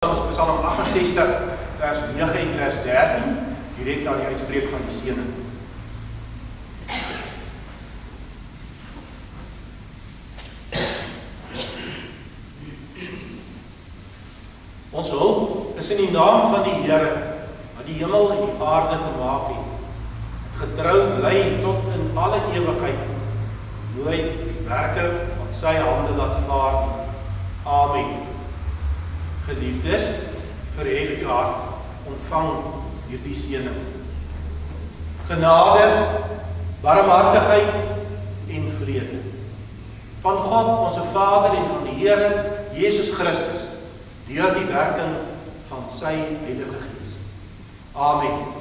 Psalm 68, vers 9 en vers 13, direct na die uitspreek van die seëning. Ons hulp is in die naam van die Here, wat die hemel en die aarde gemaak het, getrou bly tot in alle ewigheid, nooit die werke van sy hande laat vaar nie. Amen. Geliefdes, verhef u hart, ontvang hierdie seëning. Genade, barmhartigheid en vrede van God, onze Vader, en van die Here Jesus Christus, deur die werking van sy Heilige Gees. Amen.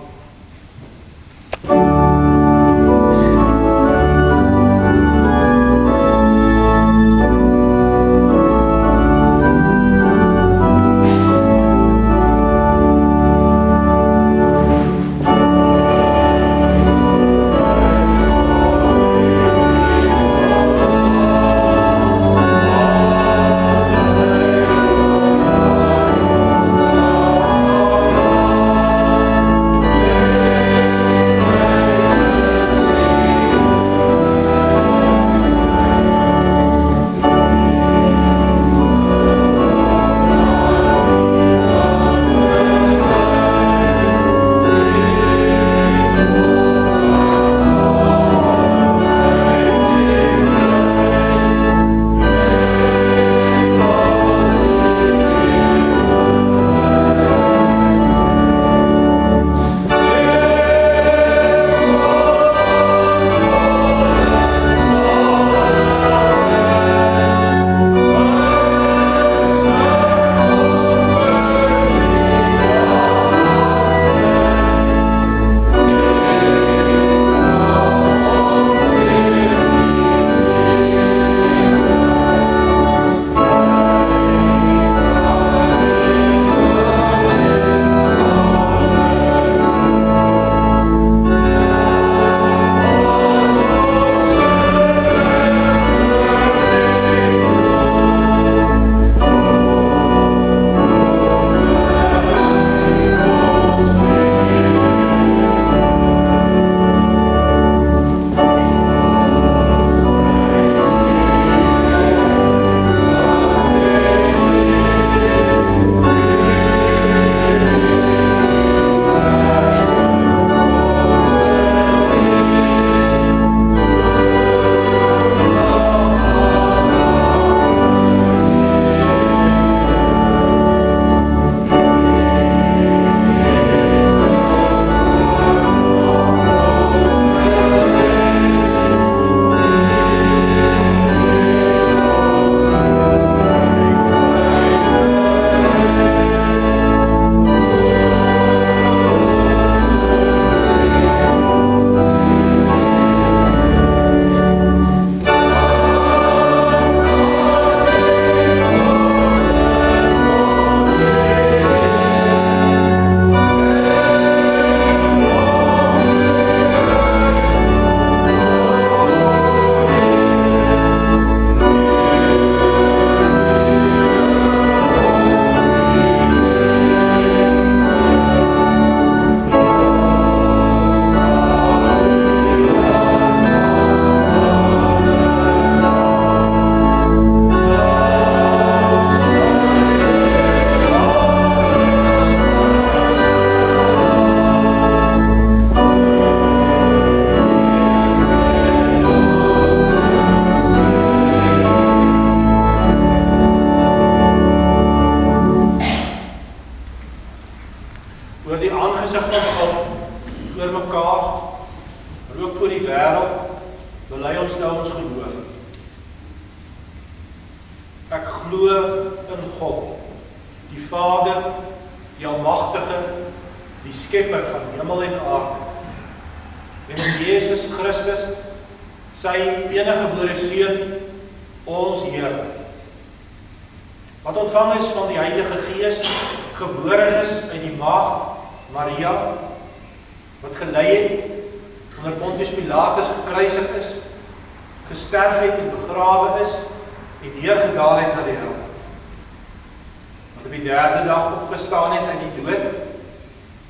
wat op die derde dag opgestaan het uit die dood,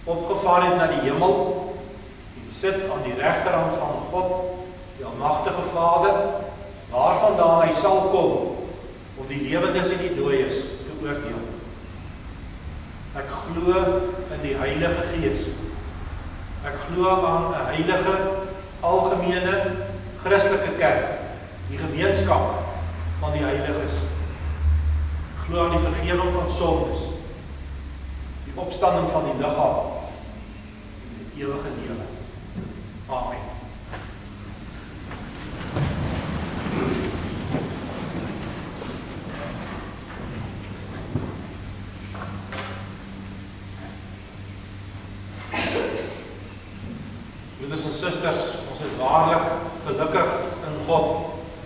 opgevaar het na die hemel, en sit aan die regterhand van God, die almagtige Vader, waarvandaan hy sal kom, om die lewendes en die dooies te oordeel. Ek glo in die Heilige Gees. Ek glo aan 'n heilige, algemene, Christelike kerk, die gemeenskap van die heiliges. Ek glo aan die vergifnis van sondes, die opstanding van die liggaam, en die ewige lewe. Amen. Broeders en susters, ons is waarlik gelukkig in God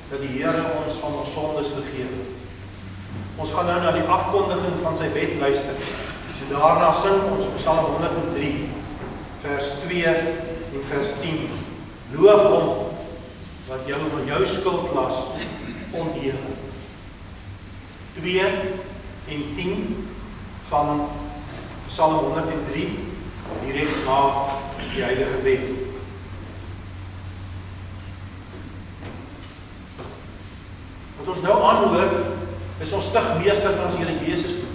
dat die Here ons van ons sondes vergewe. Ons gaan nou na die afkondiging van sy wet luister. En daarna sing ons Psalm 103, vers 2 en vers 10. Loof hom wat jou van jou skuldlas ontheer. 2 en 10 van Psalm 103, direk na die heilige wet. Wat ons nou aanhoor, is ons stigmeester van ons Here Jesus toe.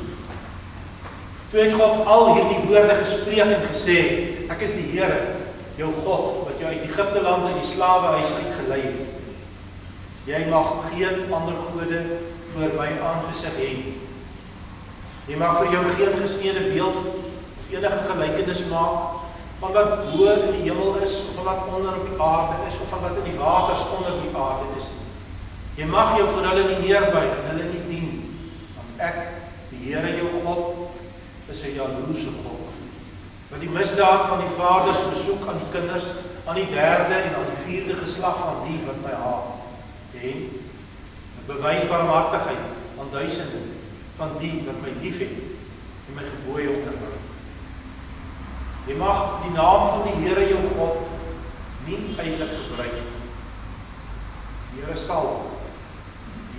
Toe het God al hierdie woorde gespreek en gesê, ek is die Here, jou God, wat jou uit Egipte land in die slawehuis uitgelei het. Jy mag geen ander gode voor my aangesig hê. Jy mag vir jou geen gesneede beeld of enige gelykenis maak van wat bo in die hemel is, of van wat onder op die aarde is, of van wat in die waters onder die aarde is. Jy mag jou vir hulle nie neerbuig en hulle nie dien, want ek, die Here jou God, is 'n jaloerse God, wat die misdaad van die vaders besoek aan die kinders, aan die derde en aan die vierde geslag van die wat my haat, en bewys barmhartigheid aan duisende van die wat my liefhet en my gebooie onderhou. Jy mag die naam van die Here jou God nie uitelik gebruik nie. Die Here sal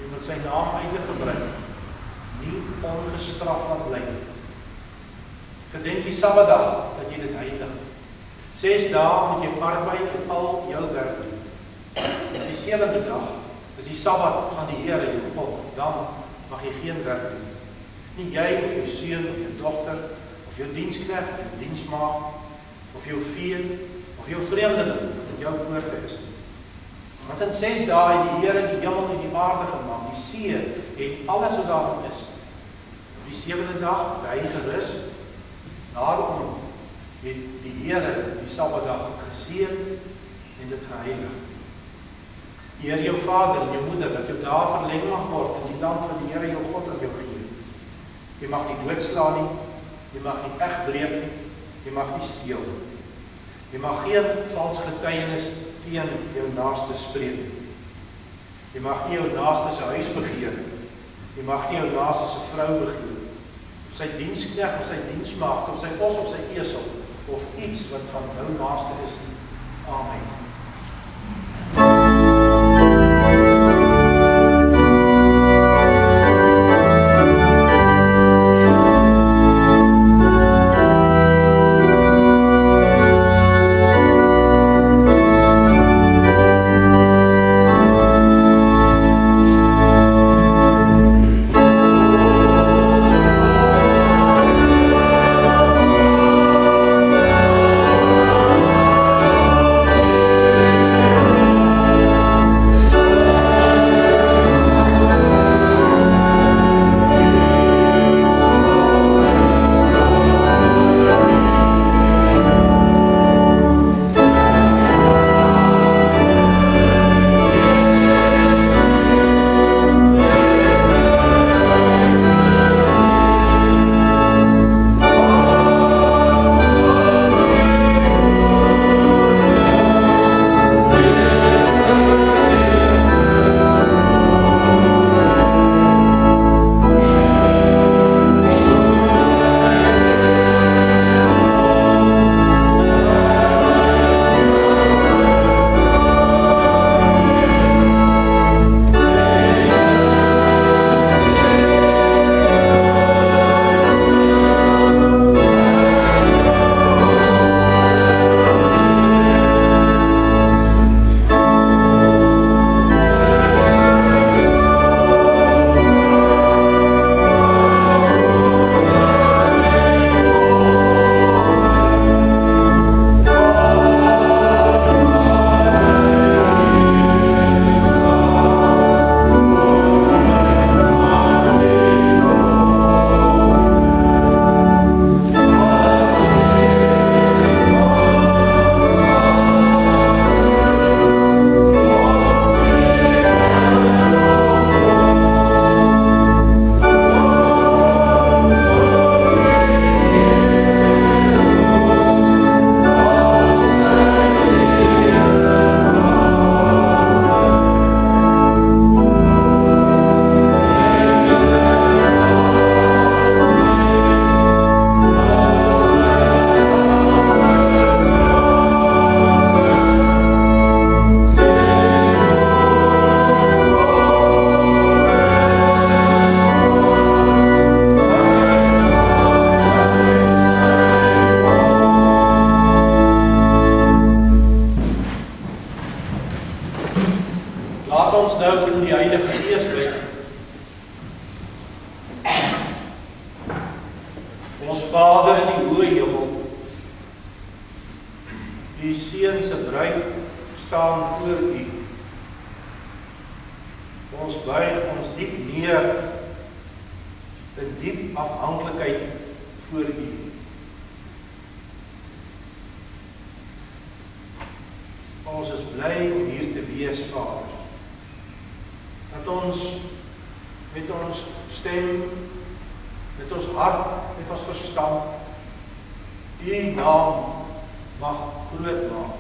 met sy naam uitelik gebruik, nie ongestraf laat bly. Gedenk die Sabbatdag dat jy dit heilig. 6 dae moet jy arbeid en al jou werk doen. Die 7de dag is die Sabbat van die Here jou God. Dan mag jy geen werk doen. Nie jy of jou seun of jou dogter, of jou diensknegt, of jou diensmaagd, of jou vee, of jou vreemdeling wat in jou poorte is. Want in 6 dae het die Here die hemel en die aarde gemaak, die see het alles wat daarin is. Op die 7de dag het hy gerus. Daarom het die Here die Sabbatdag geseën en dit geheilig. Eer jou vader en jou moeder, dat jou dae verleng mag word in die land wat die Here jou God aan jou gee. Jy mag nie doodslaan nie, jy mag nie egbreek nie, jy mag nie steel nie. Jy mag geen vals getuienis teen jou naaste spreek. Jy mag nie jou naaste se huis begeer. Jy mag nie jou naaste se vrou begeer. Of sy diensknegt, of sy diensmaagd, of sy os, of sy esel, of iets wat van jou naaste is nie. Amen. Ons Vader in die hoë hemel, die Seun se bruid staan voor U. Ons buig ons diep neer in diep afhanklikheid voor U. Ons is bly om hier te wees, Vader. Dat ons met ons stem, met ons hart, met ons verstand, U naam mag groot maak.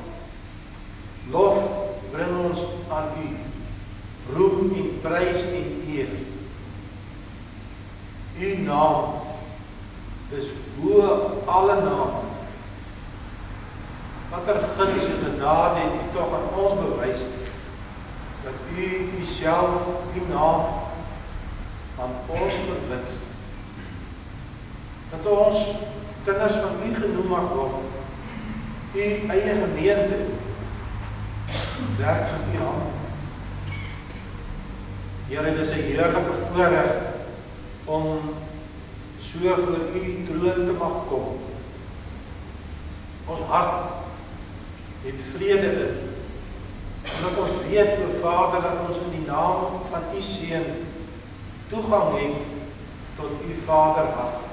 Lof bring ons aan U. Roem en prys en eer. U naam is bo alle name. Watter guns en genade het U tog aan ons bewys, dat U Uself, U naam, aan ons verbind. Dat ons kinders van U genoem mag word, U eie gemeente, werk van U hand. Here, dit is 'n heerlike voorreg om so voor U troon te mag kom. Ons hart het vrede in, omdat ons weet, O Vader, dat ons in die naam van U Seun toegang het tot U Vaderhart.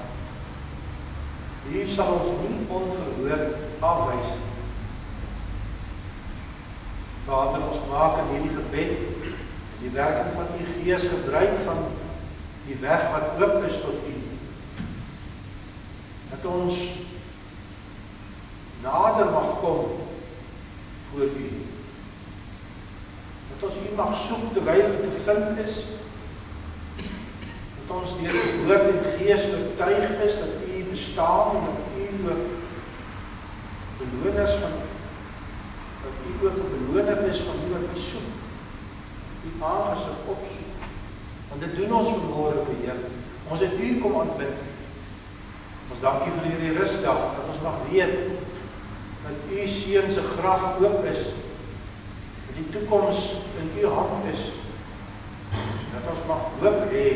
U sal ons nie onverhoord afwys. Vader, ons maak in hierdie gebed die werking van U Gees gebruik van die weg wat oop is tot U. Dat ons nader mag kom voor U. Dat ons U mag soek terwyl U te vind is. Dat ons deur die Woord en Gees oortuig is dat U bestaan en dat U ook beloners van dat U ook 'n beloner is van die wat U soek. U aangesig opsoek. Want dit doen ons vanmôre, Heer. Ons het U kom aanbid. Ons dankie vir hierdie rusdag, dat ons mag weet dat U Seun se graf oop is, dat die toekoms in U hand is, dat ons mag hoop hê,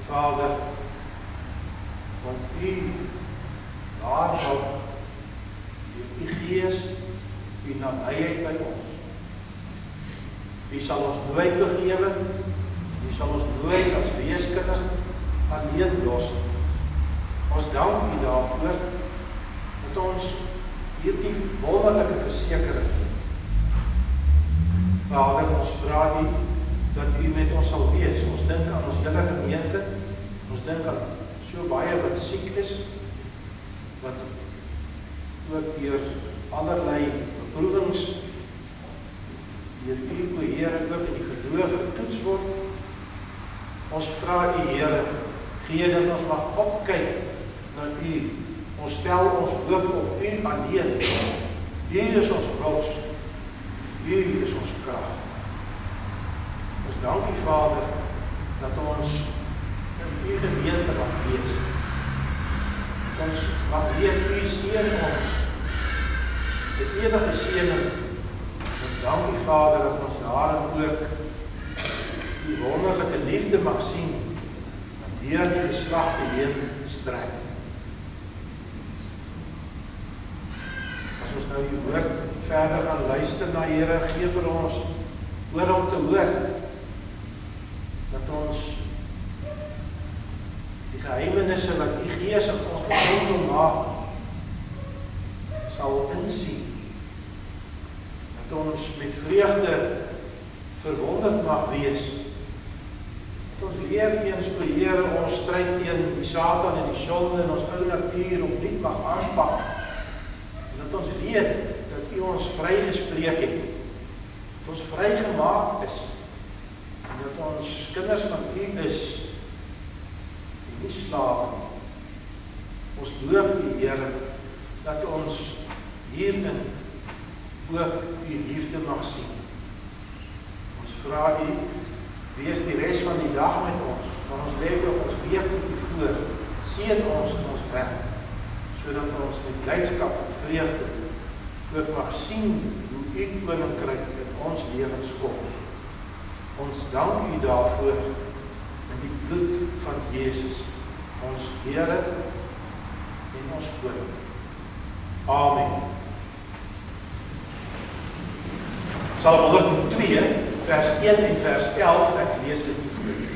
Vader, want U daar sal U Gees, U nabyheid by ons. U sal ons nooit begewe, U sal ons nooit as weeskinders alleen los. Ons dank U daarvoor, dat ons hierdie wonderlike versekering. Vader, ons vra U, dat U met ons sal wees. Ons dink aan ons hele gemeente, ons dink aan so baie wat siek is, wat ook deur allerlei beproewings deur U, o Here, ook in die geloof getoets word. Ons vra U, Here, gee dat ons mag opkyk na U. Ons stel ons hoop op U alleen. U is ons rots. U is ons krag. Ons dank U, Vader, dat ons in U gemeente mag wees. Dat ons mag weet, U seën ons. Die ewige seëning. Ons dank U, Vader, dat ons daarin ook die wonderlike liefde mag sien, wat deur die geslagte heen strek. As ons nou die woord verder gaan luister na Here, gee vir ons oor om te hoor, dat ons die geheimenisse wat U Gees in ons bekend wil maak, sal insien. Dat ons met vreugde verwonderd mag wees. Dat ons weer eens, o Here, ons stryd teen die Satan en die sonde en ons ou natuur opnuut mag aanpak. En dat ons weet dat U ons vrygespreek het. Dat ons vrygemaak is. En dat ons kinders van U is. En nie slawe. Ons loof U, Here, dat ons hierin ook U liefde mag sien. Ons vra U, wees die res van die dag met ons, want ons lewe op ons week vir U voor. Seën ons in ons werk, sodat ons met blydskap en vreugde ook mag sien hoe U koninkryk in ons lewens kom. Ons dank U daarvoor in die bloed van Jesus, ons Here ons koning. Amen. Psalm 102, vers 1 en vers 11, ek lees dit vir u.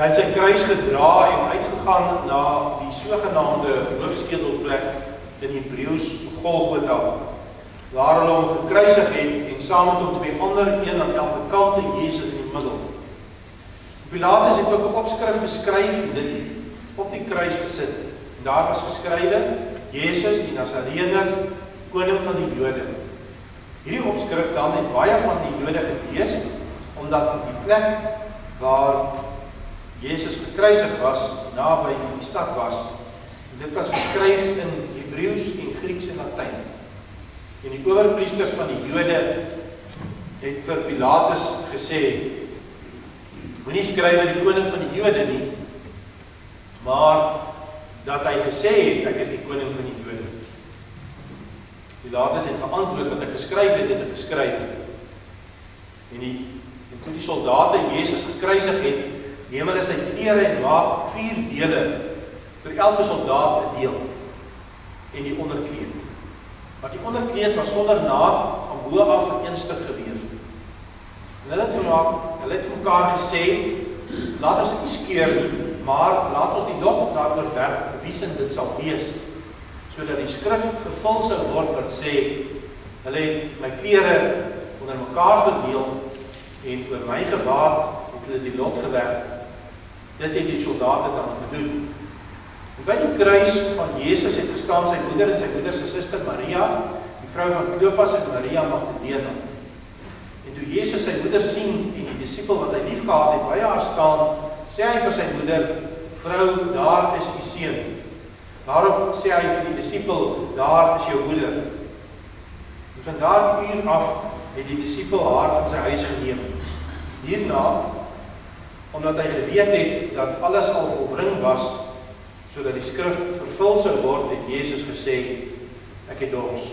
Hy het sy kruis gedra en uitgegaan na die sogenaamde hoofskedelplek in Hebreëus Golgotha, waar hulle hom gekruisig het en saam met hom twee ander, een aan elke kant en Jesus in die middel. Pilatus het ook 'n opskrif geskryf en dit op die kruis gesit. En daar was geskrywe: Jesus die Nasareëner, koning van die Jode. Hierdie opskrif dan het baie van die Jode gelees, omdat die plek waar Jesus gekruisig was, naby die stad was. En dit was geskryf in Hebreëus en Grieks en Latyn. En die owerpriesters van die Jode het vir Pilatus gesê: moenie skryf die koning van die Jode nie, maar dat hy gesê het, ek is die koning van die Jode. Pilatus het geantwoord, wat ek geskryf het, het ek geskryf. En toe die soldate Jesus gekruisig het, neem hulle sy klere en maak 4 dele, vir elke soldaat 'n deel, en die onderkleed. Maar die onderkleed was sonder naad, van bo af in een stuk geweef. En hulle het vir mekaar gesê: laat ons dit nie skeur nie, maar laat ons die lot daaroor werk, wie sin dit sal wees, sodat die skrif vervul sou word wat sê: hulle het my klere onder mekaar verdeel en oor my gewaad het hulle die lot gewerk. Dit het die soldate dan gedoen. En by die kruis van Jesus het gestaan sy moeder en sy moeder se suster Maria, die vrou van Klopas en Maria Magdalena. En toe Jesus sy moeder sien en die disipel wat hy lief gehad het by haar staan, sê hy vir sy moeder, vrou, daar is die seun. Daarop sê hy vir die disipel, daar is jou moeder. En van daardie uur af het die disipel haar in sy huis geneem. Hierna, omdat hy geweet het dat alles al volbring was, sodat die skrif vervul sou word, het Jesus gesê, ek het dors.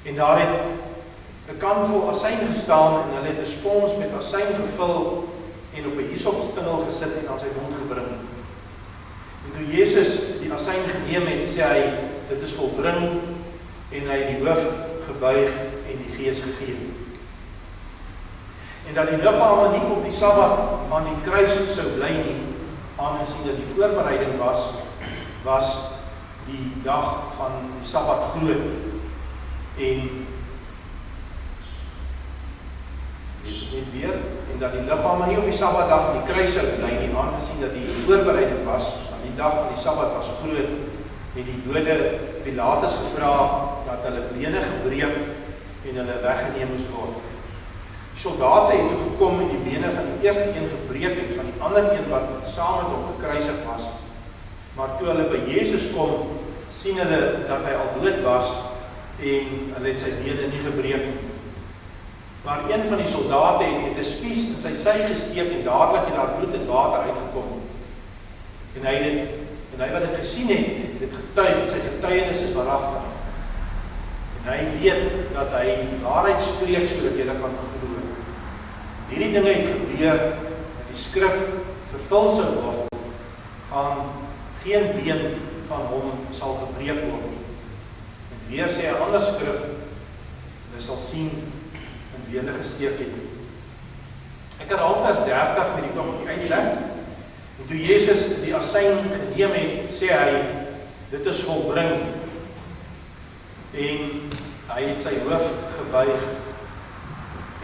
En daar het 'n kan vol asyn gestaan en hulle het 'n spons met asyn gevul en op 'n hiesopstingel gesit en aan sy mond gebring. En toe Jesus die asyn geneem het, sê hy, dit is volbring, en hy het die hoof gebuig en die gees gegee. En dat die liggame nie op die Sabbat aan die kruis sou bly nie, aangesien dat die voorbereiding was die dag van die Sabbat groot. En lees dit net weer, en dat die liggame nie op die Sabbatdag aan die kruis sou bly nie, aangesien dat die voorbereiding was, aan die dag van die Sabbat was groot, het die Jode Pilatus gevra dat hulle bene gebreek en hulle weggeneem moes word. Die soldate het toe gekom en die bene van die eerste een gebreek en van die ander een wat saam met hom gekruisig was. Maar toe hulle by Jesus kom, sien hulle dat hy al dood was en hulle het sy bene nie gebreek nie. Maar een van die soldate het met 'n spies in sy sy gesteek en dadelik het daar bloed en water uitgekom. En hy wat dit gesien het, het getuig, sy getuienis is waaragtig. En hy weet dat hy die waarheid spreek sodat jy dit kan glo. Hierdie dinge het gebeur dat die skrif vervul sou word, gaan geen been van hom sal gebreek word nie. En weer sê 'n ander skrif, jy sal sien in wie hulle gesteek het. Ek herhaal vers 30 met die nog die uitleg. En toe Jesus die asyn geneem het, sê hy, dit is volbring. En hy het sy hoof gebuig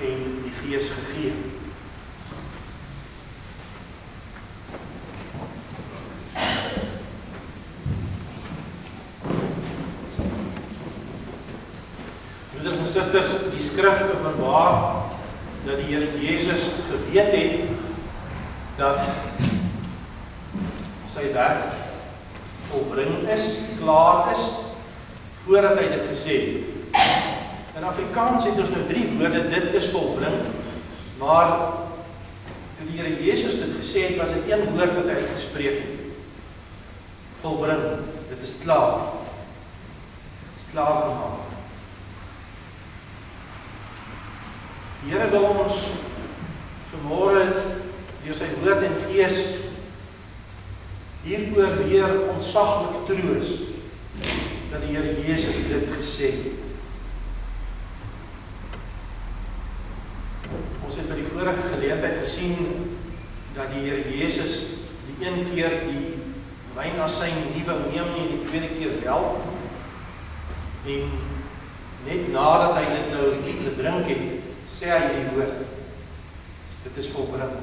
en die gees gegee. Broeders en susters, die skrif openbaar dat die Here Jesus geweet het dat sy werk volbring is, klaar is, voordat hy dit gesê het. In Afrikaans het ons nou 3 woorde, dit is volbring, maar toe die Here Jesus dit gesê het, was dit 1 woord wat hy uitgespreek het. Volbring, dit is klaar. Dit is klaar gemaak. Die Here wil ons vanmôre deur sy woord en gees hieroor weer ontsaglik troos dat die Here Jesus dit gesê het. Ons het by die vorige geleentheid gesien dat die Here Jesus die een keer die wynasyn nie wou neem nie en die tweede keer wel. En net nadat hy dit nou gedrink het, sê hy hierdie woord. Dit is volbring.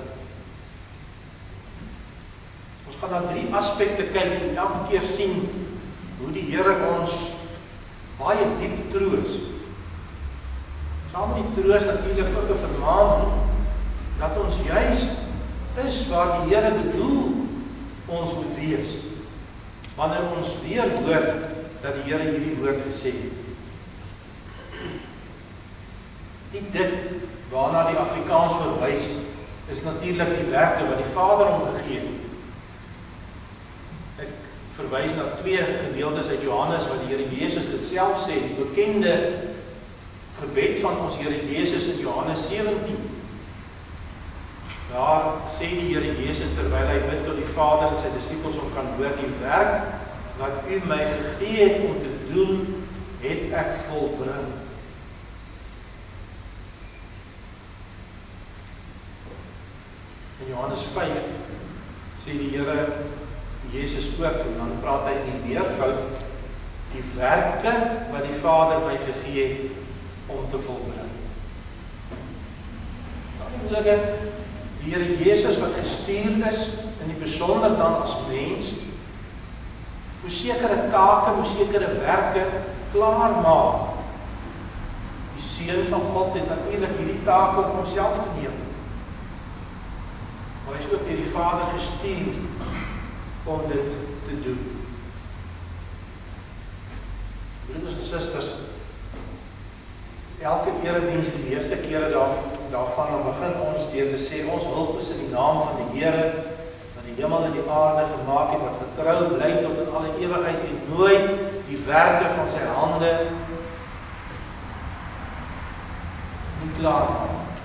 Ons gaan na 3 aspekte kyk en elke keer sien hoe die Here ons baie diep troos. Saam met die troos natuurlik ook 'n vermaaning dat ons juis is waar die Here bedoel ons moet wees. Wanneer ons weer hoor dat die Here hierdie woord gesê het. Dit waarna die Afrikaans verwys is natuurlik die werke wat die Vader hom gegee het. Ek verwys na 2 gedeeltes uit Johannes wat die Here Jesus dit self sê, die bekende gebed van ons Here Jesus in Johannes 17. Daar sê die Here Jesus terwyl hy bid tot die Vader en sy disippels om kan hoor, die werk wat U my gegee het om te doen, het ek volbring. In Johannes 5 sê die Here Jesus ook, en dan praat hy in die meervoud, die werke wat die Vader my gegee het, om te volbring. Dan moet ek die Here Jesus wat gestuurd is, in die besonder dan as mens, hoe sekere take, hoe sekere werke klaar maak. Die Seun van God het natuurlik hierdie take op homself geneem. Maar hy is ook deur die Vader gestuur om dit te doen. Broeders en susters, elke erediens die meeste kere daarvan dan begin ons deur te sê, ons hulp is in die naam van die Here, wat die hemel en die aarde gemaak het, wat getrou bly tot in alle ewigheid en nooit die werke van sy hande nie klaar maak,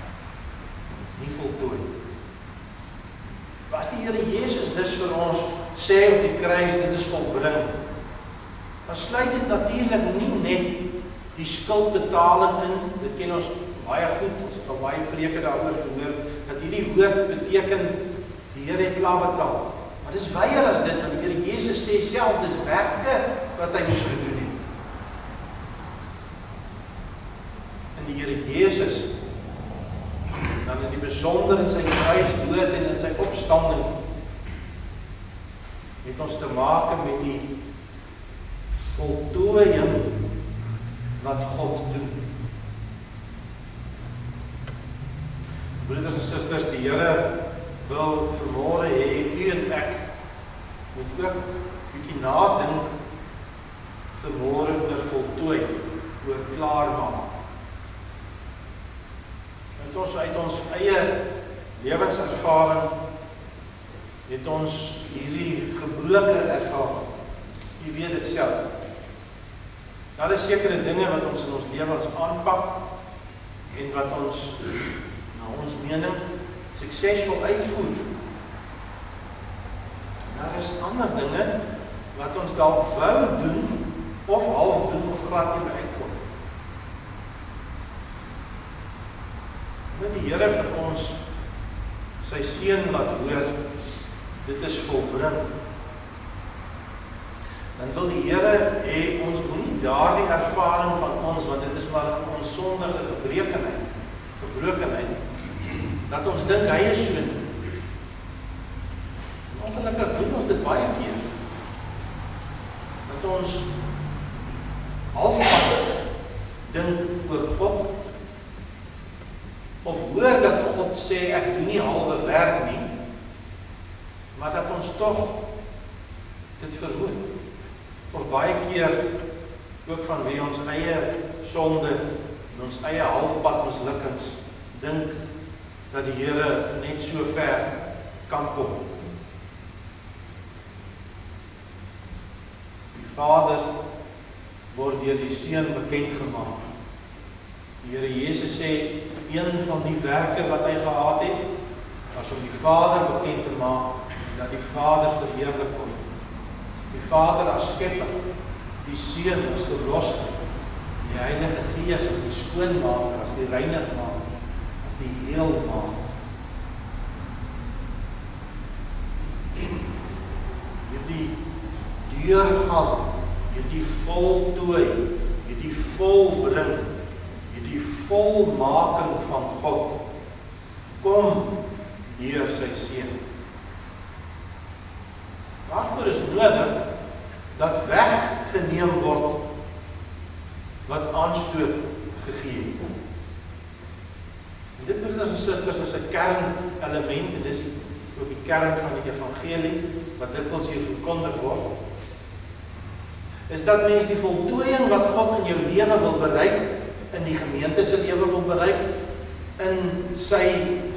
nie voltooi. Wat die Here Jesus dus vir ons sê op die kruis, dit is volbring, dan sluit dit natuurlik nie net die skuldbetaling in, dit ken ons baie goed, ons het al baie preke daaroor gehoor, dat hierdie woord beteken, die Here het klaar betaal. Maar dis weier as dit, want die Here Jesus sê self, dis werke wat hy moes gedoen het. En die Here Jesus, dan in die besonder in sy kruisdood en in sy opstanding, het ons te maak met die voltooiing wat God doen. Broeders en susters, die Here wil vanmôre hê u en ek moet ook bietjie nadink vanmôre oor voltooi, oor klaarmaak. Uit ons eie lewenservaring het ons hierdie gebroke ervaring. Jy weet dit self. Daar is sekere dinge wat ons in ons lewens aanpak en wat ons, na ons mening, suksesvol uitvoer. Daar is ander dinge wat ons dalk wou doen, of half doen, of glad nie uitkom. Die Here vir ons sy seun laat hoor, dit is volbring. Dan wil die Here hê ons moenie daardie ervaring van ons, want dit is maar ons sondige gebrokenheid, dat ons dink hy is so. Ongelukkig doen ons dit baie keer. Dat ons halfpad dink oor God, of hoor dat God sê, ek doen nie halwe werk nie, maar dat ons tog dit verhoed. Of baie keer ook vanweë ons eie sonde en ons eie halfpad mislukkings dink dat die Here net so ver kan kom. Die Vader word deur die Seun bekend gemaak. Die Here Jesus sê, een van die werke wat hy gehad het, was om die Vader bekend te maak, en dat die Vader verheerlik word. Die Vader as skepper, die Seun as verlosser, die Heilige Gees as die skoonmaker, as die reinigmaker, as die heelmaker. Hierdie deurgang, hierdie voltooi, hierdie volbring, hierdie volmaking van God, kom deur sy Seun. Daarvoor is nodig dat weggeneem word wat aanstoot gegee het. En dit, broeders en susters, is 'n kernelement, en dis ook die kern van die evangelie, wat dikwels hier verkondig word, is dat mens die voltooiing wat God in jou lewe wil bereik, in die gemeente se lewe wil bereik, in sy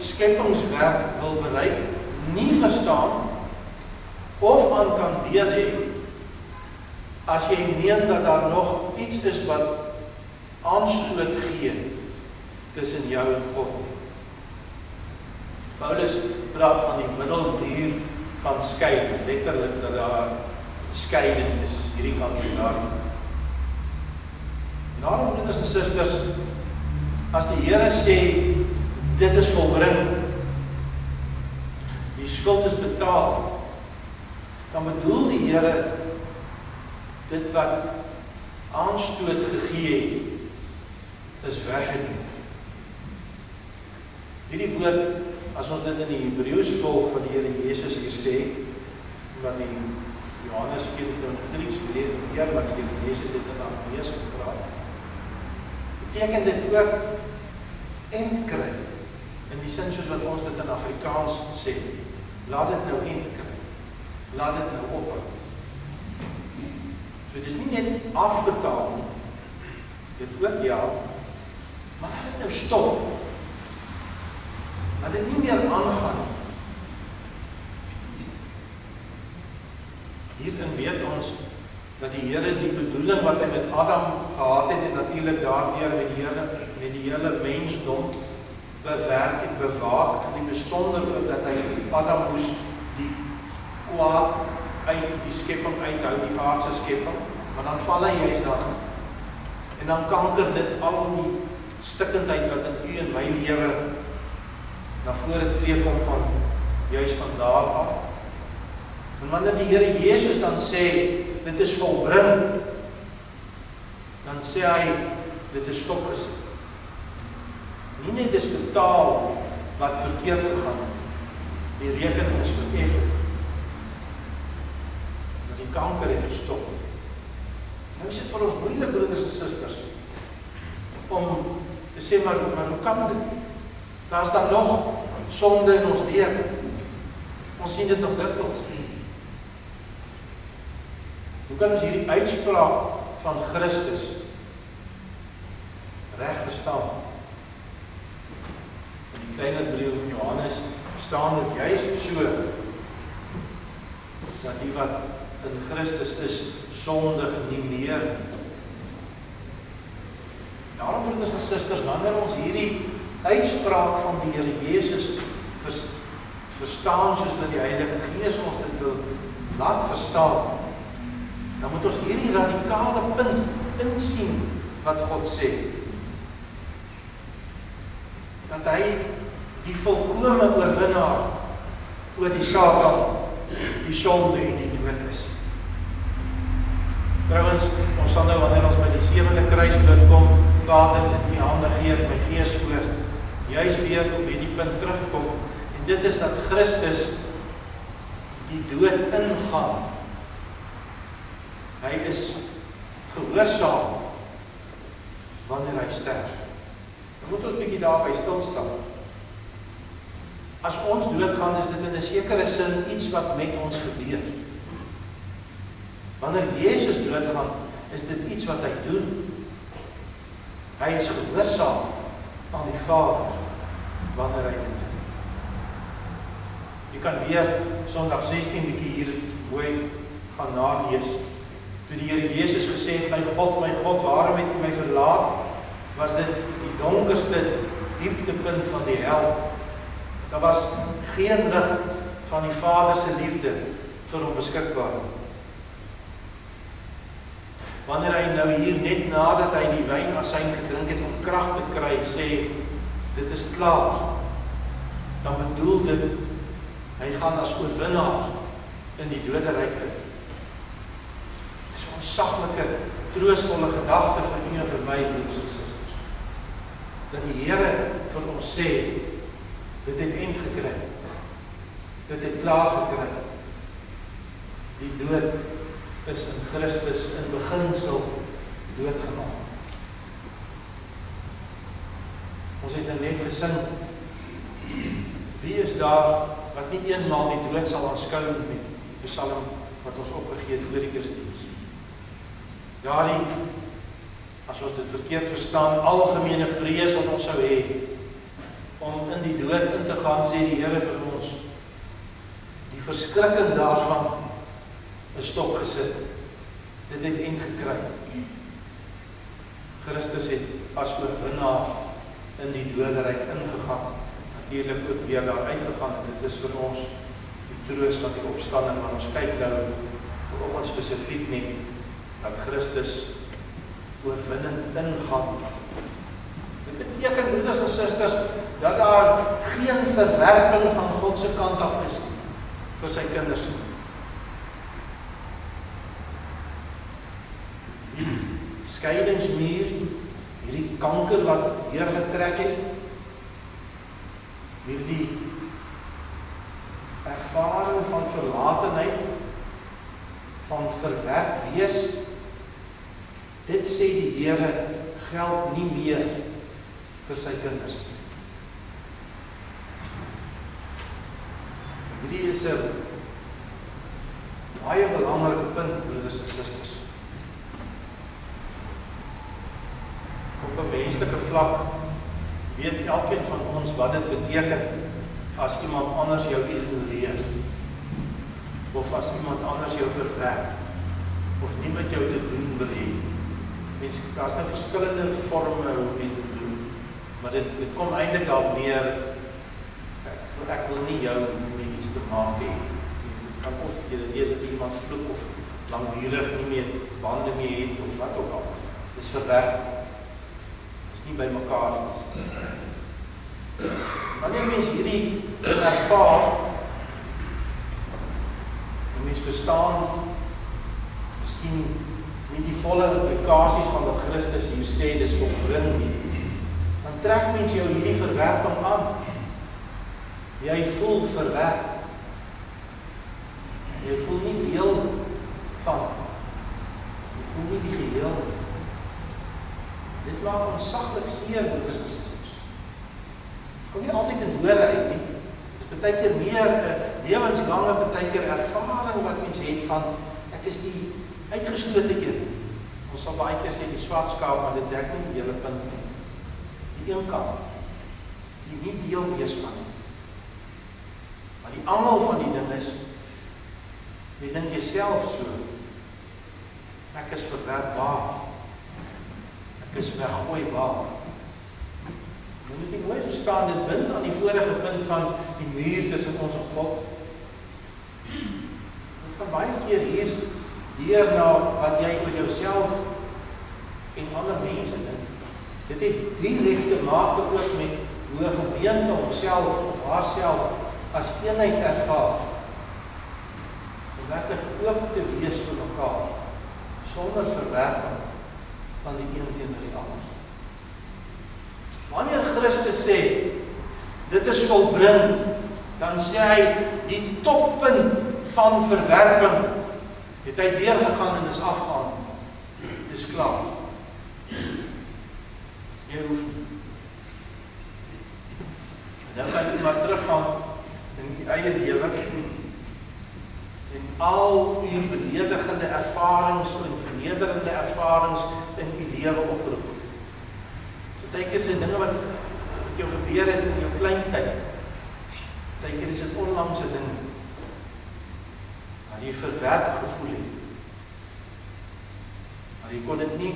skepingswerk wil bereik, nie verstaan, of aan kan deel hê, as jy meen dat daar nog iets is wat aanstoot gee tussen jou en God. Paulus praat van die middelmuur van skeiding, letterlik dat daar skeiding is, hierdie kant en daar. Daarom, broeders en susters, as die Here sê, dit is volbring, die skuld is betaal, dan bedoel die Here dit wat aanstoot gegee het is weggeneem. Hierdie woord, as ons dit in die Hebreëus volg wat die Here Jesus hier sê, wat die Johannes sê dit in Grieks weer, wat die Here Jesus het in Aramees gepraat, beteken dit ook end kry, in die sin soos wat ons dit in Afrikaans sê, laat dit nou end kry, laat dit nou ophou. So dit is nie net afbetaal, dit ook ja, maar laat dit nou stop, laat dit nie meer aangaan. Hierin weet ons dat die Here die bedoeling wat hy met Adam gehad het en natuurlik daardeur met die hele mensdom bewerk en bewaak, en die besonder ook dat hy Adam moes die kwaad uit die skepping uithou, die aardse skepping, maar dan val hy juist daarin. En dan kanker dit al die stikkendheid wat in u en my lewe na vore tree kom van juist van daar af. En wanneer die Here Jesus dan sê, dit is volbring, dan sê hy, dit is stopgesit. Nie net is betaal wat verkeerd gegaan het, die rekening is vereffend. Maar die kanker het gestop. Nou is dit vir ons moeilik, broeders en susters, om te sê, maar hoe kan dit? Daar is dan nog sonde in ons lewe. Ons sien dit nog dikwels. Hoe kan ons hierdie uitspraak van Christus reg verstaan? In die kleiner brief van Johannes staan dit juist so, dat die wat in Christus is, sondig nie meer. Daarom, broeders en susters, wanneer ons hierdie uitspraak van die Here Jesus verstaan soos wat die Heilige Gees ons dit wil laat verstaan, dan moet ons hierdie radikale punt insien wat God sê. Dat hy die volkome oorwinnaar oor die Satan, die sonde en die dood is. Trouwens, ons sal nou wanneer ons by die 7de kruisdood kom, Vader, in die hande gee my gees oor, juist weer op hierdie punt terugkom, en dit is dat Christus die dood ingaan. Hy is gehoorsaam wanneer hy sterf. Dan moet ons bietjie daarby stilstaan. As ons doodgaan, is dit in 'n sekere sin iets wat met ons gebeur. Wanneer Jesus doodgaan, is dit iets wat hy doen. Hy is gehoorsaam aan die Vader wanneer hy dit doen. Jy kan weer Sondag 16 bietjie hier mooi gaan nalees. Toe die Here Jesus gesê het, my God, waarom het U my verlaat? Was dit die donkerste dieptepunt van die hel. Daar was geen lig van die Vader se liefde vir hom beskikbaar. Wanneer hy nou hier net nadat hy die wynasyn gedrink het om krag te kry, sê, dit is klaar, dan bedoel dit, hy gaan as oorwinnaar in die doderyk in. Dit is 'n onsaglike, troostvolle gedagte vir u en vir my, broers en susters. Dat die Here vir ons sê, dit het eind gekry. Dit het klaar gekry. Die dood is in Christus in beginsel doodgemaak. Ons het net gesing, wie is daar wat nie eenmaal die dood sal aanskou nie, die psalm wat ons opgegee het voor die erediens. Daardie, as ons dit verkeerd verstaan, algemene vrees wat ons sou hê, om in die dood in te gaan, sê die Here vir ons, die verskrikking daarvan is stopgesit. Dit het eind gekry. Christus het as oorwinnaar in die doderyk ingegaan, natuurlik ook weer daar uitgegaan, en dit is vir ons die troos van die opstanding, maar ons kyk nou vir ons spesifiek nie, dat Christus oorwinnend ingaan. Dit beteken, broeders en susters, dat daar geen verwerping van God se kant af is vir sy kinders. Die skeidingsmuur, hierdie hierdie kanker wat deurgetrek het, hierdie ervaring van verlatenheid, van verwerp wees, dit sê die Here geld nie meer vir sy kinders. Hierdie is 'n baie belangrike punt, broeders en susters. Op 'n menslike vlak weet elkeen van ons wat dit beteken as iemand anders jou ignoreer, of as iemand anders jou verwerp, of nie met jou te doen wil hê. Daar is nou verskillende vorme hoe mens dit doen, maar dit kom eintlik daarop neer, ek wil nie jou iets te maak hê. Kan of jy lees dat iemand vloek of langdurig nie meer bande mee het of wat ook al. Dis verwerp. Dis nie by mekaar nie. Wanneer mens hierdie ervaar, en mens verstaan miskien nie die volle implikasies van wat Christus hier sê, dis volbring nie, dan trek mens jou hierdie verwerping aan. Jy voel verwerp. Jy voel nie deel van. Jy voel nie die geheel. Dit maak ons saglik seer, broeders en susters. Kom nie altyd in woorde uit nie. Dit is baie keer meer 'n lewenslange baie keer ervaring wat mens het van ek is die uitgeslote een. Ons sal baie keer sê die swart skaap, maar dit dek nie die hele punt nie. Die een kant. Die nie deel wees van nie. Maar die angel van die ding is, jy dink jouself so, ek is verwerpbaar, ek is weggooibaar. Jy moet nie mooi verstaan, dit bind aan die vorige punt van die muur tussen ons en God. Dit gaan baie keer hier deur na wat jy oor jouself en ander mense dink. Dit het direk te maak ook met hoe 'n gemeente homself of haarself as eenheid ervaar. Om werklik oop te wees vir mekaar, sonder verwerping van die een teenoor die ander. Wanneer Christus sê, dit is volbring, dan sê hy, die toppunt van verwerping, het hy deurgegaan en is afgehandel. Dit is klaar. Jy hoef nie. En dan gaan jy maar teruggaan in die eie lewe en al die beledigende ervarings en vernederende ervarings in die lewe oproep. Partykeer is dit dinge wat met jou gebeur het in jou kleintyd. Partykeer is dit onlangse dinge. Maar jy verwerp gevoel het. Maar jy kon dit nie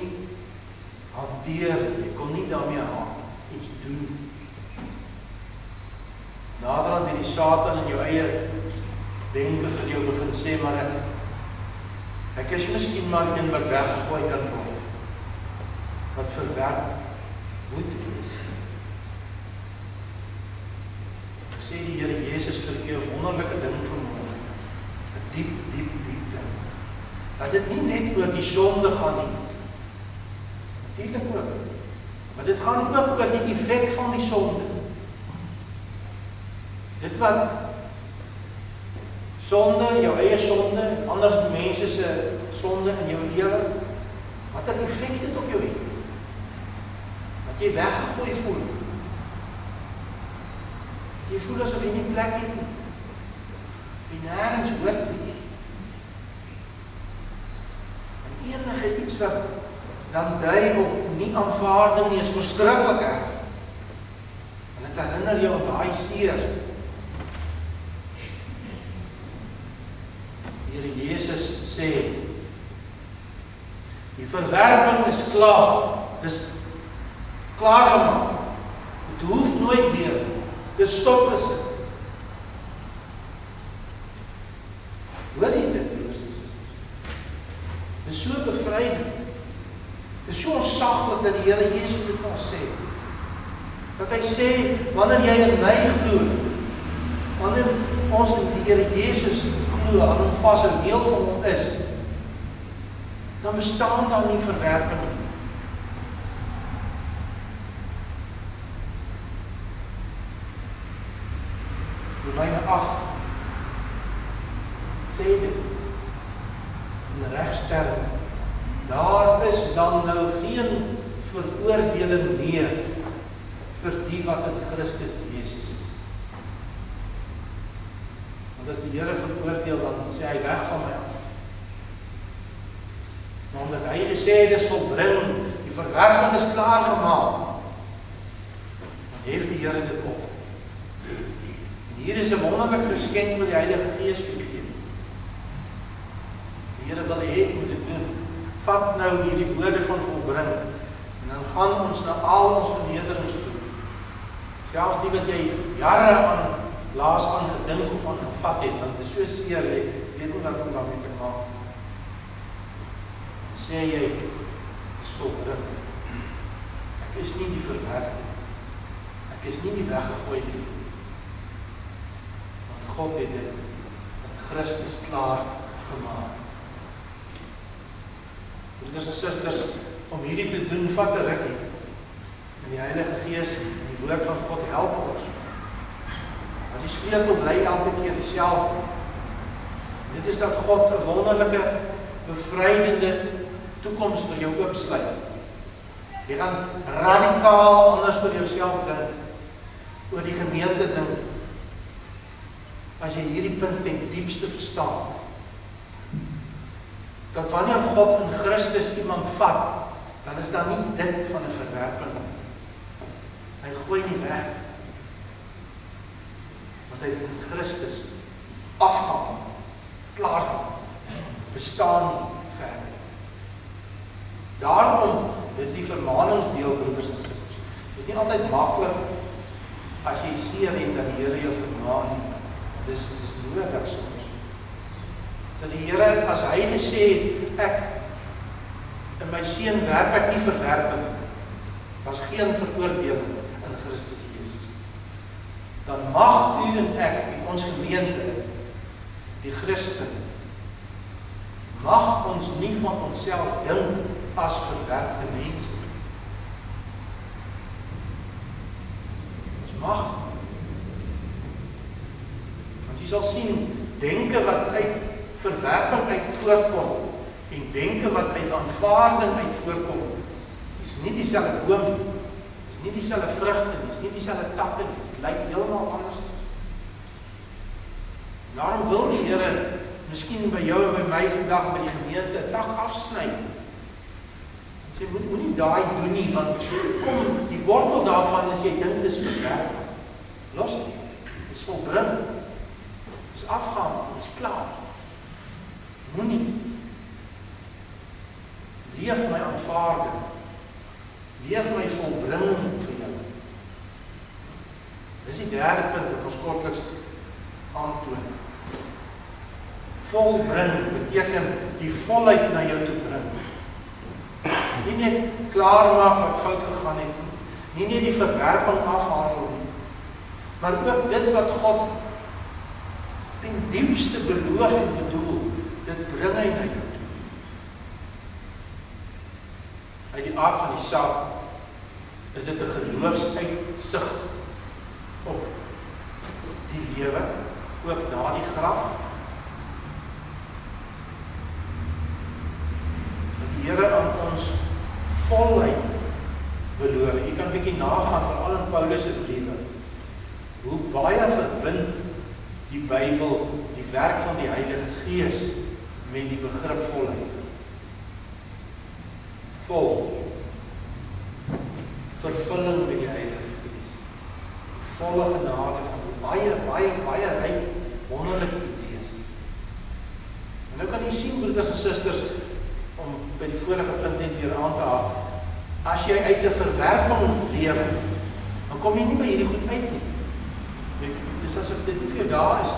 hanteer, jy kon nie daarmee iets doen. Naderhand het die Satan in jou eie denke vir jou begin sê, maar ek is miskien maar een wat weggegooi kan word, wat verwerp moet wees. Sê die Here Jesus vir jou wonderlike ding vanmôre, 'n diep ding, dat dit nie net oor die sonde gaan nie, natuurlik ook, maar dit gaan ook oor die effek van die sonde. Dit wat sonde, jou eie sonde, ander mense se sonde in jou lewe, wat 'n effek dit op jou het. Dat jy weggegooi voel. Jy voel asof jy nie plek het nie. Jy nêrens hoort nie. En enige iets wat dan dui op nie aanvaarding nie is verskriklik erg. En dit herinner jou aan daai seer. Here Jesus sê, die verwerping is klaar. Dis klaar gemaak. Dit hoef nooit weer. Dis stopgesit. Hoor jy dit, broers en susters? Dis so bevrydend. Dis so onsaglik dat die Here Jesus dit vir ons sê. Dat hy sê, wanneer jy in my glo, wanneer ons in die Here Jesus glo, aan hom vashou, deel van hom is, dan bestaan daar nie verwerping nie. Romeine 8 sê dit in regsterm. Daar is dan nou geen veroordeling meer vir die wat in Christus Jesus is. Want as die Here veroordeel, dan sê hy weg van my af. Maar omdat hy gesê het, dis volbring, die verwerping is klaar gemaak, dan hef die Here dit op. En hier is 'n wonderlike geskenk wat die Heilige Gees gegee. Die Here wil hê ek moet dit doen. Vat nou hierdie woorde van volbring, en dan gaan ons na al ons vernederings toe. Selfs die wat jy jare aan laas aan gedink of aan gevat het, want dit is so seer, jy weet nie wat om daarmee te maak. Sê jy, is volbring. Ek is nie die verwerkte. Ek is nie die weggegooi nie. Want God het dit in Christus klaar gemaak. Broeders en susters, om hierdie te doen, vat 'n rukkie. En die Heilige Gees, die woord van God help ons. Maar die sleutel bly elke keer dieselfde. Dit is dat God 'n wonderlike, bevrydende toekoms vir jou oopsluit. Jy gaan radikaal anders oor jouself dink, oor die gemeente dink, as jy hierdie punt ten diepste verstaan. Dat wanneer God in Christus iemand vat, dan is daar nie dit van 'n verwerping. Hy gooi nie weg. Want hy het in Christus afgehaal, klaar, bestaan nie verder. Daarom, dit is die vermaningsdeel, broeders en susters. Dit is nie altyd maklik as jy seer het dat die Here jou vermaan nie. Dit is nodig soms. Dat die Here, as hy gesê het, ek in my seun werp ek nie verwerping, daar's geen veroordeling in Christus Jesus. Dan mag u en ek, in ons gemeente, die Christen, mag ons nie van onsself dink as verwerpte mense. Ons mag. Want jy sal sien, denke wat uit verwerping uit voorkom, en denke wat uit aanvaarding uit voorkom, is nie dieselfde boom nie, is nie dieselfde vrugte nie, is nie dieselfde takke nie, het lyk heeltemal anders. Daarom wil die Here miskien by jou en by my vandag by die gemeente 'n tak afsny. En sê, moenie daai doen nie, want kom, die wortel daarvan is jy dink dis verwerp. Los dit. Dis volbring. Dis afgaan, dis klaar. Moenie. Leef my aanvaarding. Leef my volbringing vir jou. Dis die derde punt wat ons kortliks aantoon. Volbring beteken die volheid na jou toe bring. Nie net klaar maak wat fout gegaan het nie, nie net die verwerping afhandel nie, maar ook dit wat God ten diepste beloof en bedoel, dit bring hy na jou toe. Uit die aard van die saak is dit 'n geloofsuitsig op die lewe, ook na die graf. Die Here aan ons volheid beloof. Jy kan 'n bietjie nagaan, veral in Paulus se briewe, hoe baie verbind die Bybel die werk van die Heilige Gees met die begrip volheid. Vol. Vervulling met die Heilige Gees. Volle genade van baie ryk, wonderlike idees. En nou kan jy sien, broeders en susters, om by die vorige punt net weer aan te haal, as jy uit 'n verwerping lewe, dan kom jy nie by hierdie goed uit nie. Dis asof dit nie vir jou daar is.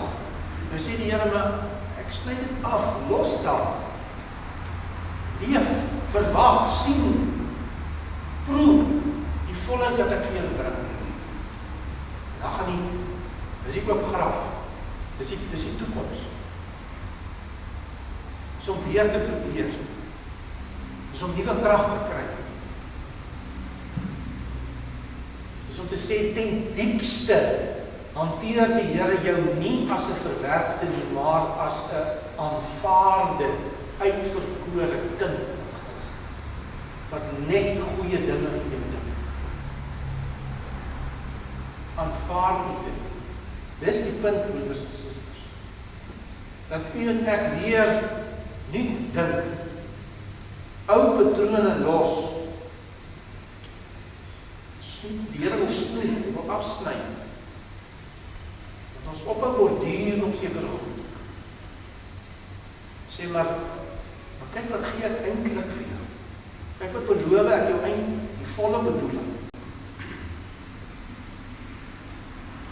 Nou sê die Here, maar ek sny dit af, los daar. Leef, verwag, sien, proe die volheid wat ek vir julle bring. Dan gaan die, dis die oop graf, dis die toekoms. Dis om weer te probeer. Dis om nuwe krag te kry. Dis om te sê ten diepste hanteer die Here jou nie as 'n verwerpte nie, maar as 'n aanvaarde, uitverkore kind van Christus, wat net goeie dinge vir jou doen. Aanvaar dit. Dis die punt, broeders en susters. Dat u en ek weer nuut dink, ou patrone los, die Here wil snoei, hy wil afsny. Dat ons ophou borduur op sekere goed. Sê maar kyk wat gee ek eintlik vir jou. Kyk wat beloof ek jou eintlik, die volle bedoeling.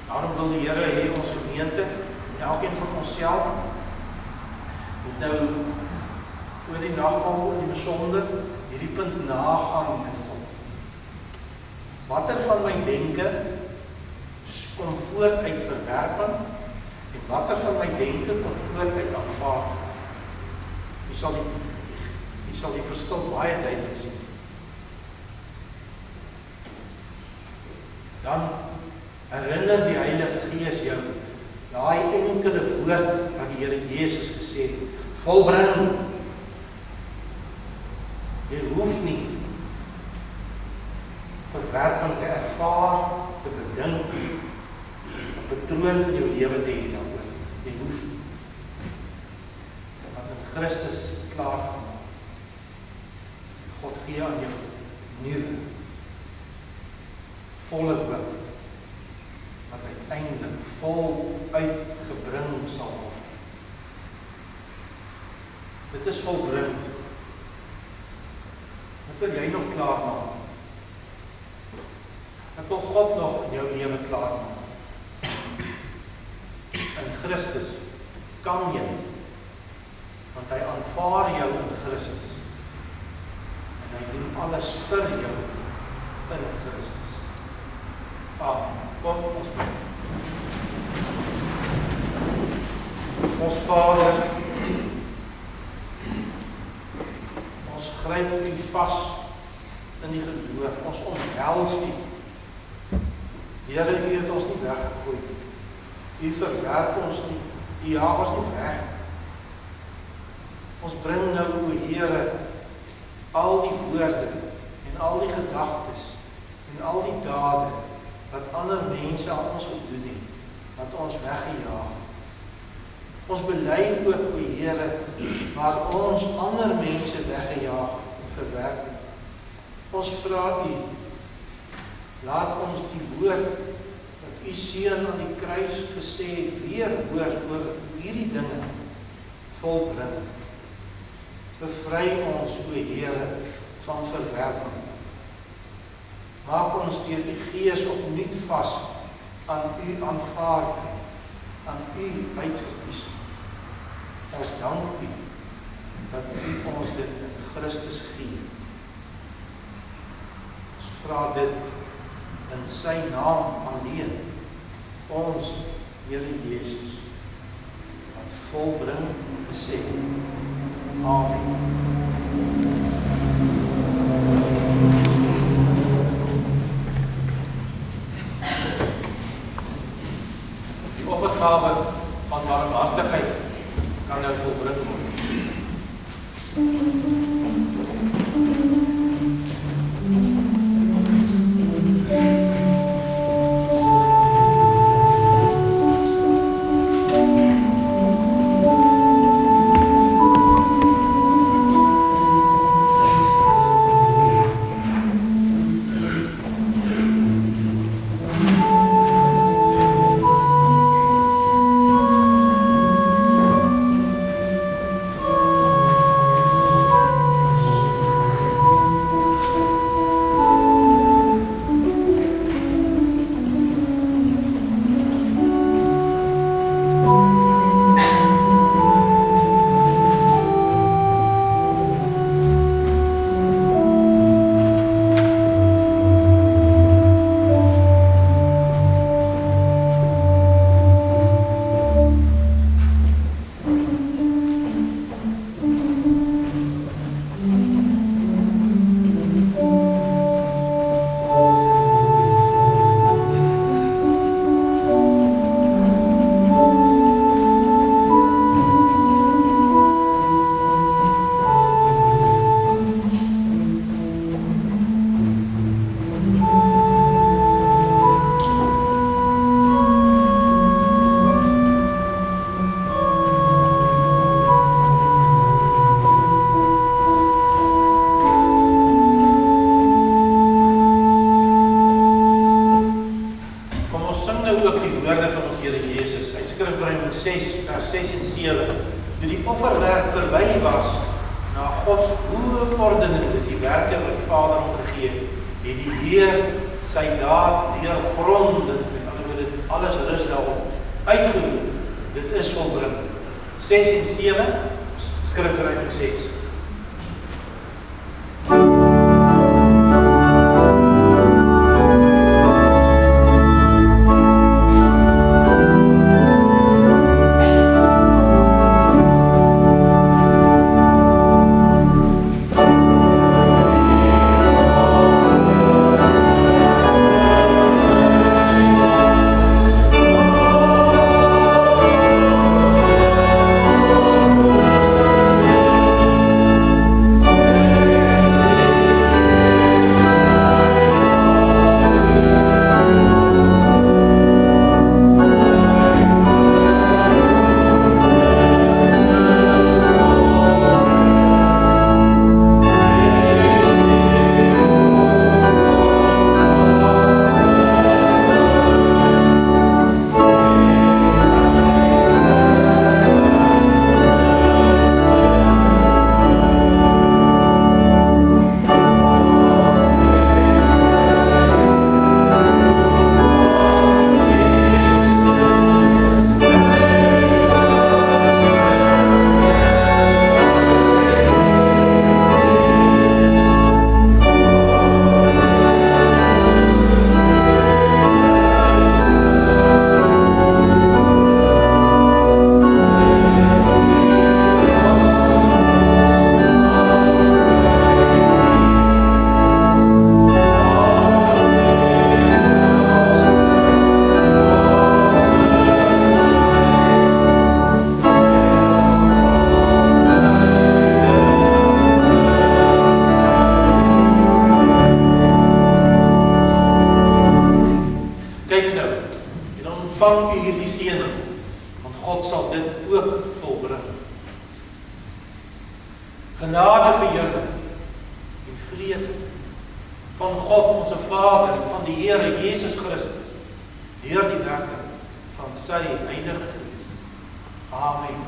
Daarom wil die Here hê ons gemeente, elkeen van onsself, moet nou voor die nagmaal in die besonder hierdie punt nagaan met God. Watter van my denke kom voort uit verwerping en watter van my denke kom voort uit aanvaarding? Jy sal die verskil baie duidelik sien. Dan herinner die Heilige Gees jou daai enkele woord wat die Here Jesus gesê het, volbring. Jy hoef nie verwerping te ervaar, te bedink, 'n patroon in jou lewe te hê daaroor. Jy hoef nie. Want in Christus is dit klaar gemaak. God gee aan jou nuwe, volle hoop, wat uiteindelik vol uitgebring sal word. Dit is volbring. Wat wil jy nog klaar maak? Wat wil God nog in jou lewe klaar maak? In Christus kan jy, want hy aanvaar jou in Christus. En hy doen alles vir jou in Christus. Kom ons bid. Ons Vader, ons gryp u vas in die geloof, ons omhels u. Here, u het ons nie weggegooi nie. U verwerp ons nie, u jaag ons nie weg. Ons bring nou, o Here, al die woorde en al die gedagtes en al die dade wat ander mense aan ons gedoen het, wat ons weggejaag. Ons bely ook, o Here, waar ons ander mense weggejaag en verwerp het. Ons vra u, laat ons die woord wat u Seun aan die kruis gesê het, weer hoor oor hierdie dinge volbring. Bevry ons, o Here, van verwerping. Maak ons deur die Gees opnuut vas aan u aanvaarding, aan u uitverkiesing. Ons dank u dat u ons dit in Christus gee. Ons vra dit in sy naam alleen, ons Here Jesus, wat volbring gesê. Amen. Die offergawe van barmhartigheid kan nou volbring word. Here Jesus. Uit Skrifbreuke 6, vers 6 en 7. Toe die offerwerk verby was, na Gods hoë ordening is die werke wat die Vader hom gegee het, het die Heer sy daad deurgrondend, met ander woorde, alles rus daarop, uitgeroep. Dit is volbring. 6 en 7, Skrifbreuke 6. ontvang u hierdie seëning, want God sal dit ook volbring. Genade vir julle en vrede van God onze Vader en van die Here Jesus Christus deur die werking van sy Heilige Gees. Amen.